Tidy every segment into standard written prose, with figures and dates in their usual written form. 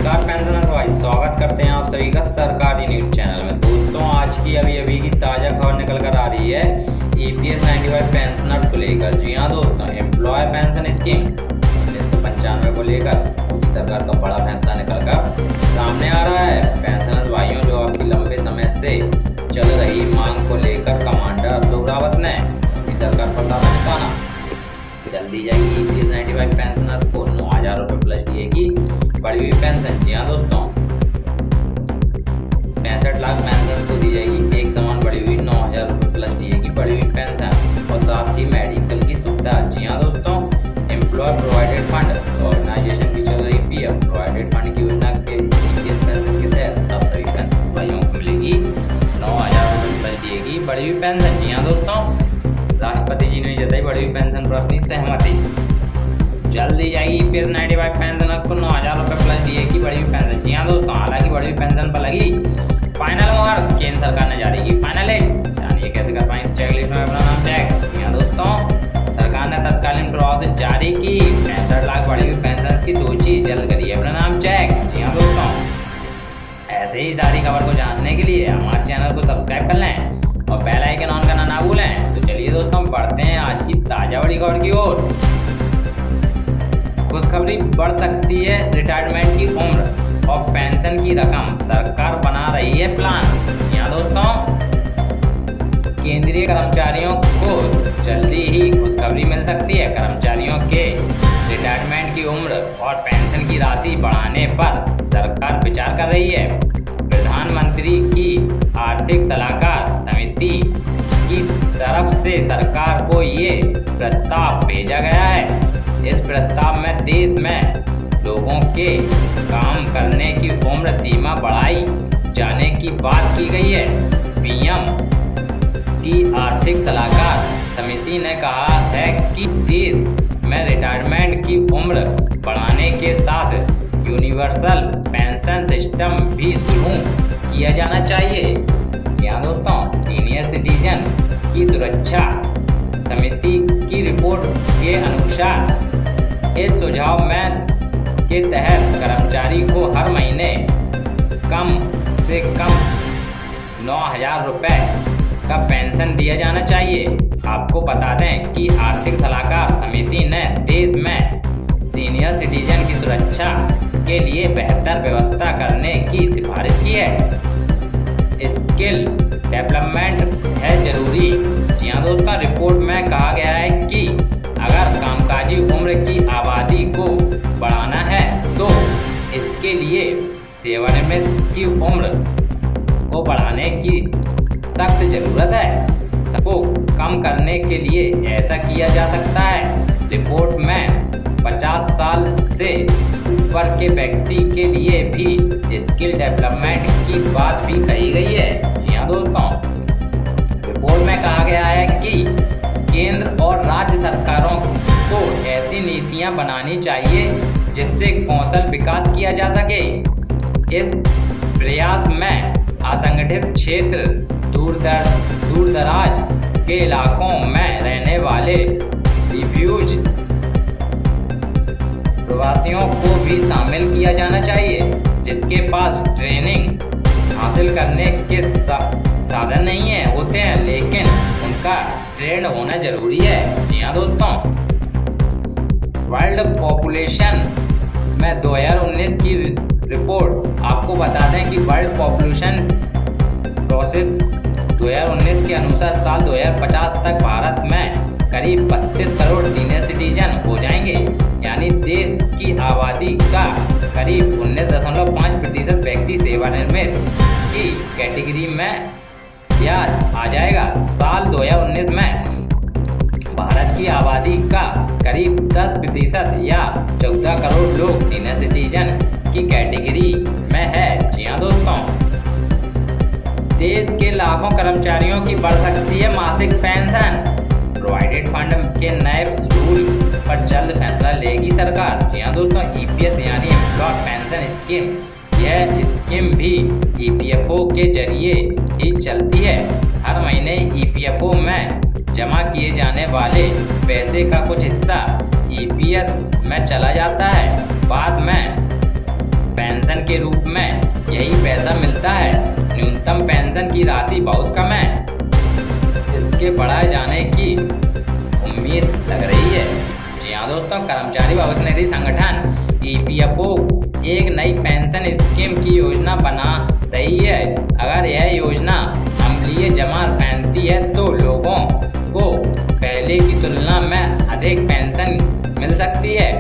नमस्कार पेंशनर्स भाई, स्वागत करते हैं आप सभी का सरकारी न्यूज चैनल में। दोस्तों, आज की अभी की ताज़ा खबर निकल कर आ रही है EPS 95 पेंशनर्स को लेकर। जी हाँ दोस्तों, एम्प्लॉय पेंशन स्कीम 1995 को लेकर मोदी सरकार का बड़ा फैसला निकल कर सामने आ रहा है। पेंशनर्स भाइयों, जो आपकी लंबे समय से चल रही मांग को लेकर कमांडर अशोक रावत ने मोदी सरकार पर दावा निशाना। जल्दी जाएगी EPS 95 पेंशनर्स को 9,000 रुपये प्लस DA की बढ़ी हुई पेंशन। जी हाँ दोस्तों, 65 लाख पेंशनर्स को दी जाएगी एक समान बढ़ी हुई 9,000 रुपये प्लस DA की बढ़ी हुई पेंशन और साथ ही मेडिकल की सुविधा। जी हाँ दोस्तों, एम्प्लॉय प्रोवाइडेड फंड ऑर्गेनाइजेशन की चल रही PM प्रोवाइडेड फंड की योजना के EPS पेंशन के तहत अब सभी पेंशन भाइयों को मिलेगी 9,000 रुपये प्लस DA की बढ़ी हुई पेंशन। जी हाँ दोस्तों, राष्ट्रपति जी ने जताई बढ़ी हुई पेंशन पर अपनी सहमति। जल्द दी जाएगी EPS 95 पेंशनर्स को 9,000 रुपये प्लस DA की बढ़ी हुई पेंशन। जी हाँ दोस्तों, हालांकि बढ़ी हुई पेंशन पर लगी फाइनल मोहर केंद्र सरकार ने जारी की फाइनल डेट। जानिए कैसे कर पाएंगे चेकलिस्ट में अपना नाम चेक। जी हाँ दोस्तों, सरकार ने तत्कालीन प्रभाव से जारी की 65 लाख बढ़ी हुई पेंशन की सूची। जल्द करिए अपना नाम चेक। जी हाँ दोस्तों, ऐसे ही सारी खबर को जानने के लिए हमारे चैनल को सब्सक्राइब कर लें और बेल आइकन ऑन करना ना भूलें। तो चलिए दोस्तों, बढ़ते हैं आज की ताजा बड़ी खबर की ओर। खुशखबरी, बढ़ सकती है रिटायरमेंट की उम्र और पेंशन की रकम, सरकार बना रही है प्लान। यहाँ दोस्तों, केंद्रीय कर्मचारियों को जल्दी ही खुशखबरी मिल सकती है। कर्मचारियों के रिटायरमेंट की उम्र और पेंशन की राशि बढ़ाने पर सरकार विचार कर रही है। प्रधानमंत्री की आर्थिक सलाहकार समिति की तरफ से सरकार को ये प्रस्ताव भेजा गया है। इस प्रस्ताव में देश में लोगों के काम करने की उम्र सीमा बढ़ाई जाने की बात की गई है। PM की आर्थिक सलाहकार समिति ने कहा है कि देश में रिटायरमेंट की उम्र बढ़ाने के साथ यूनिवर्सल पेंशन सिस्टम भी शुरू किया जाना चाहिए। यहाँ दोस्तों, सीनियर सिटीजन की सुरक्षा समिति की रिपोर्ट के अनुसार इस सुझाव में के तहत कर्मचारी को हर महीने कम से कम 9,000 रुपये का पेंशन दिया जाना चाहिए। आपको बता दें कि आर्थिक सलाहकार समिति ने देश में सीनियर सिटीजन की सुरक्षा के लिए बेहतर व्यवस्था करने की सिफारिश की है। स्किल डेवलपमेंट है जरूरी। जी हाँ दोस्तों, रिपोर्ट में कहा गया है कि अगर कामकाजी उम्र की आबादी को बढ़ाना है तो इसके लिए सेवानिवृत्ति की उम्र को बढ़ाने की सख्त जरूरत है। सबको कम करने के लिए ऐसा किया जा सकता है। रिपोर्ट में 50 साल से ऊपर के व्यक्ति के लिए भी स्किल डेवलपमेंट की बात भी कही गई है। जी हाँ दोस्तों, रिपोर्ट में कहा गया है कि केंद्र और राज्य सरकारों को ऐसी नीतियां बनानी चाहिए जिससे कौशल विकास किया जा सके। इस प्रयास में असंगठित क्षेत्र, दूर दराज के इलाकों में रहने वाले रिफ्यूज प्रवासियों को भी शामिल किया जाना चाहिए जिसके पास ट्रेनिंग हासिल करने के साधन नहीं होते हैं, लेकिन उनका ट्रेंड होना जरूरी है। जी हाँ दोस्तों, वर्ल्ड पॉपुलेशन में 2019 की रिपोर्ट आपको बता दें कि वर्ल्ड पॉपुलेशन प्रोसेस 2019 के अनुसार साल 2050 तक भारत में करीब 32 करोड़ सीनियर सिटीजन हो जाएंगे। यानी देश की आबादी का करीब 19.5% व्यक्ति सेवानिवृत्त की कैटेगरी में या आ जाएगा। साल 2019 में भारत की आबादी का करीब 10% या 14 करोड़ लोग सीनियर सिटीजन की कैटेगरी में है। जी हाँ दोस्तों, देश के लाखों कर्मचारियों की बढ़ सकती है मासिक पेंशन। प्रोवाइडेड फंड के नए रूल पर जल्द फैसला लेगी सरकार। जी हाँ दोस्तों, EPS यानी एम्प्लॉय पेंशन स्कीम, यह स्कीम भी EPFO के जरिए ही चलती है। हर महीने EPFO में जमा किए जाने वाले पैसे का कुछ हिस्सा EPS में चला जाता है। बाद में पेंशन के रूप में यही पैसा मिलता है। न्यूनतम पेंशन की राशि बहुत कम है, इसके बढ़ाए जाने की उम्मीद लग रही है। जी हाँ दोस्तों, कर्मचारी भविष्य निधि संगठन EPFO एक नई पेंशन स्कीम की योजना बना रही है। अगर यह योजना अमलीय जमा पहनती है तो लोगों को पहले की तुलना में अधिक पेंशन मिल सकती है।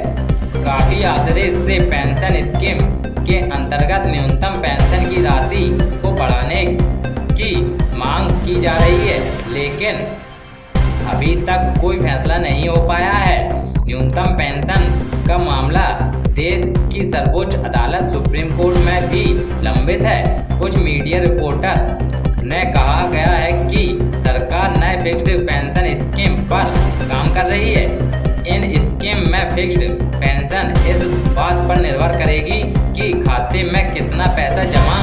काफी आश्चर्य से पेंशन स्कीम के अंतर्गत न्यूनतम पेंशन की राशि को बढ़ाने की मांग की जा रही है, लेकिन अभी तक कोई फैसला नहीं हो पाया है। न्यूनतम पेंशन का मामला देश की सर्वोच्च अदालत सुप्रीम कोर्ट में भी लंबित है। कुछ मीडिया रिपोर्टर ने कहा गया है कि सरकार नए फिक्स्ड पेंशन स्कीम पर काम कर रही है। इन स्कीम में फिक्स्ड पेंशन इस बात पर निर्भर करेगी कि खाते में कितना पैसा जमा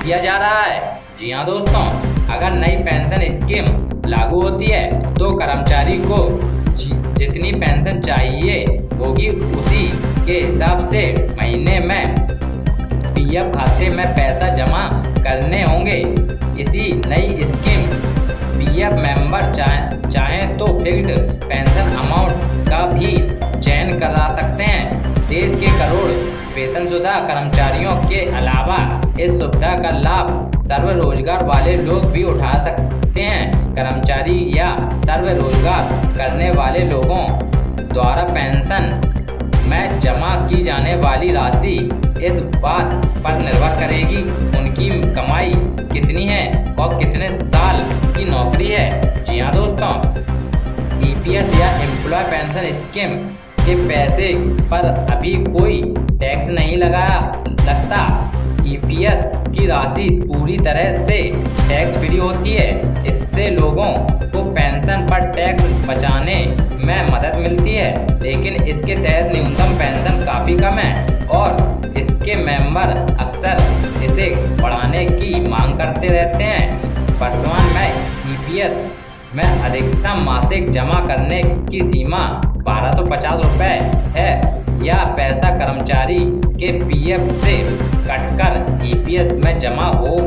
किया जा रहा है। जी हाँ दोस्तों, अगर नई पेंशन स्कीम लागू होती है तो कर्मचारी को जितनी पेंशन चाहिए होगी उसी के हिसाब से महीने में PF खाते में पैसा जमा करने होंगे। इसी नई स्कीम PF मेंबर चाहें तो फिक्स्ड पेंशन अमाउंट का भी चयन करा सकते हैं। देश के करोड़ वेतनशुदा कर्मचारियों के अलावा इस सुविधा का लाभ स्वरोजगार वाले लोग भी उठा सकते हैं। कर्मचारी या स्वरोजगार करने वाले लोगों द्वारा पेंशन में जमा की जाने वाली राशि इस बात पर निर्भर करेगी उनकी कमाई कितनी है और कितने साल की नौकरी है। जी हाँ दोस्तों, EPS या एम्प्लॉय पेंशन स्कीम के पैसे पर अभी कोई टैक्स नहीं लगता। EPS की राशि पूरी तरह से टैक्स फ्री होती है। इससे लोगों को पेंशन पर टैक्स बचाने में मदद मिलती है, लेकिन इसके तहत न्यूनतम पेंशन काफ़ी कम है और इसके मेंबर अक्सर इसे बढ़ाने की मांग करते रहते हैं। वर्तमान में EPS में अधिकतम मासिक जमा करने की सीमा 1250 रुपये है। यह पैसा कर्मचारी के PF से कटकर EPS में जमा हो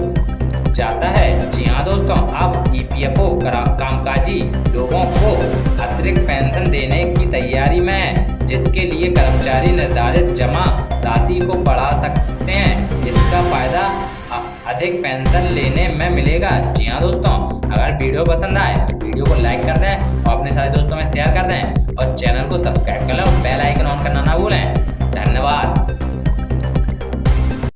जाता है। जी हाँ दोस्तों, अब EPFO कामकाजी लोगों को अतिरिक्त पेंशन देने की तैयारी में है, जिसके लिए कर्मचारी निर्धारित जमा राशि को बढ़ा सकते हैं। इसका फायदा अधिक पेंशन लेने में मिलेगा। जी हाँ दोस्तों, अगर वीडियो पसंद आए तो वीडियो को लाइक कर दें और अपने सारे दोस्तों में शेयर कर दें और चैनल को सब्सक्राइब कर लें और बेल आइकन ऑन करना ना भूलें। धन्यवाद।